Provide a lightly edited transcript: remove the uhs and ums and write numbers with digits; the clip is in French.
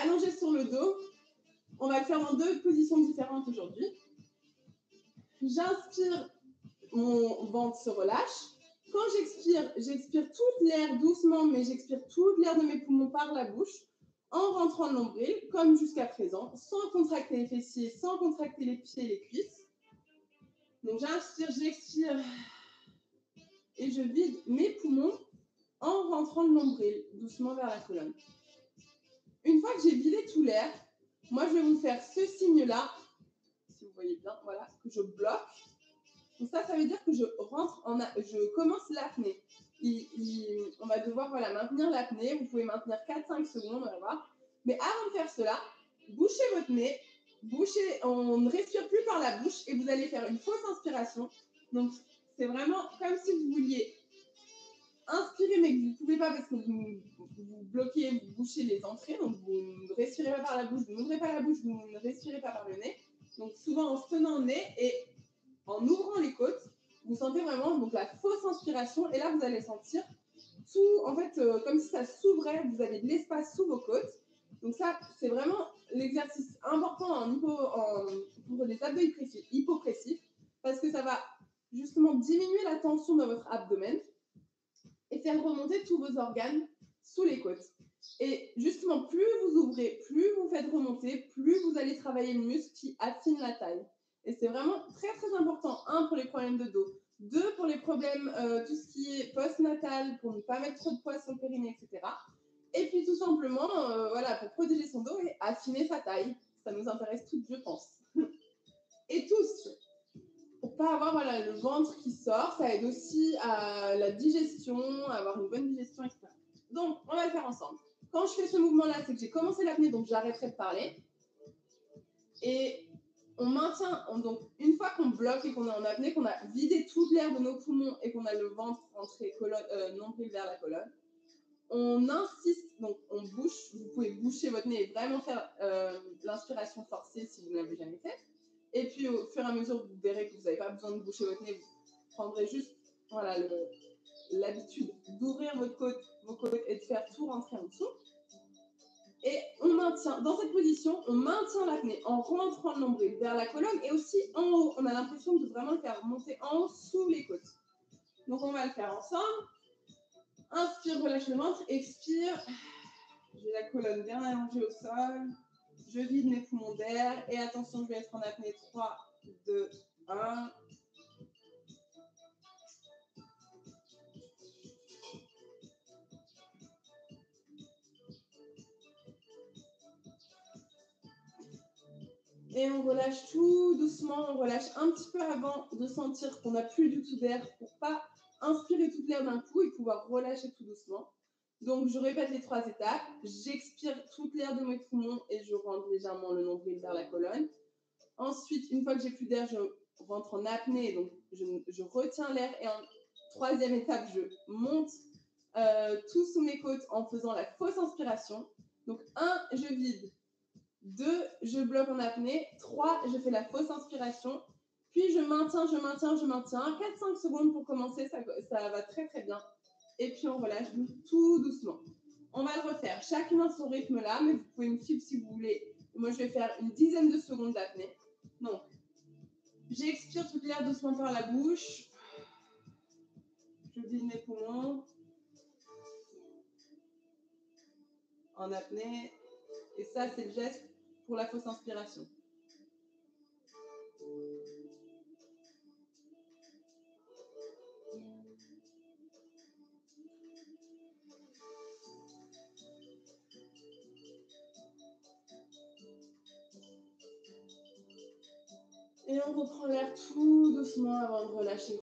allongé sur le dos. On va le faire en 2 positions différentes aujourd'hui. J'inspire, mon ventre se relâche. Quand j'expire toute l'air doucement, mais j'expire toute l'air de mes poumons par la bouche, en rentrant le nombril, comme jusqu'à présent, sans contracter les fessiers, sans contracter les pieds et les cuisses. Donc j'inspire, j'expire, et je vide mes poumons en rentrant le nombril, doucement vers la colonne. Une fois que j'ai vidé tout l'air, moi je vais vous faire ce signe-là, si vous voyez bien, voilà, que je bloque. Donc ça veut dire que je commence l'apnée. On va devoir maintenir l'apnée. Vous pouvez maintenir 4-5 secondes, on va voir. Mais avant de faire cela, bouchez votre nez. On ne respire plus par la bouche et vous allez faire une fausse inspiration. Donc c'est vraiment comme si vous vouliez inspirer, mais que vous ne pouvez pas parce que vous bloquez, vous bouchez les entrées. Donc vous ne respirez pas par la bouche, vous n'ouvrez pas la bouche, vous ne respirez pas par le nez. Donc souvent en se tenant au nez et en ouvrant les côtes, vous sentez vraiment donc, la fausse inspiration. Et là, vous allez sentir tout, en fait, comme si ça s'ouvrait. Vous avez de l'espace sous vos côtes. Donc ça, c'est vraiment l'exercice important pour les abdos hypopressifs parce que ça va justement diminuer la tension dans votre abdomen et faire remonter tous vos organes sous les côtes. Et justement, plus vous ouvrez, plus vous faites remonter, plus vous allez travailler le muscle qui affine la taille. Et c'est vraiment très, très important. 1, pour les problèmes de dos. 2, pour les problèmes, tout ce qui est post-natal, pour ne pas mettre trop de poids sur le périnée, etc. Et puis, tout simplement, pour protéger son dos et affiner sa taille. Ça nous intéresse toutes, je pense. Et tous, pour pas avoir le ventre qui sort, ça aide aussi à la digestion, à avoir une bonne digestion, etc. Donc, on va le faire ensemble. Quand je fais ce mouvement-là, c'est que j'ai commencé l'apnée, donc j'arrêterai de parler. Et on maintient, donc une fois qu'on bloque et qu'on est en apnée, qu'on a vidé toute l'air de nos poumons et qu'on a le ventre rentré nombril vers la colonne, on insiste, donc on bouche, vous pouvez boucher votre nez et vraiment faire l'inspiration forcée si vous ne l'avez jamais fait. Et puis au fur et à mesure, vous verrez que vous n'avez pas besoin de boucher votre nez, vous prendrez juste l'habitude d'ouvrir vos côtes et de faire tout rentrer en dessous. Et on maintient, dans cette position, on maintient l'apnée en rentrant le nombril vers la colonne et aussi en haut. On a l'impression de vraiment le faire monter en haut sous les côtes. Donc on va le faire ensemble. Inspire, relâche le ventre, expire. J'ai la colonne bien allongée au sol. Je vide mes poumons d'air. Et attention, je vais être en apnée. 3, 2, 1. Et on relâche tout doucement, on relâche un petit peu avant de sentir qu'on n'a plus du tout d'air pour ne pas inspirer toute l'air d'un coup et pouvoir relâcher tout doucement. Donc je répète les 3 étapes. J'expire toute l'air de mes poumons et je rentre légèrement le nombril vers la colonne. Ensuite, une fois que j'ai plus d'air, je rentre en apnée, donc je retiens l'air. Et en 3e étape, je monte tout sous mes côtes en faisant la fausse inspiration. Donc 1, je vide. 2, je bloque en apnée. 3, je fais la fausse inspiration. Puis je maintiens. 4-5 secondes pour commencer, ça va très très bien. Et puis on relâche tout doucement. On va le refaire, chacun à son rythme là, mais vous pouvez me suivre si vous voulez. Moi je vais faire une dizaine de secondes d'apnée. Donc, j'expire toute l'air doucement par la bouche. Je vide mes poumons. En apnée. Et ça, c'est le geste pour la fausse inspiration. Et on reprend l'air tout doucement avant de relâcher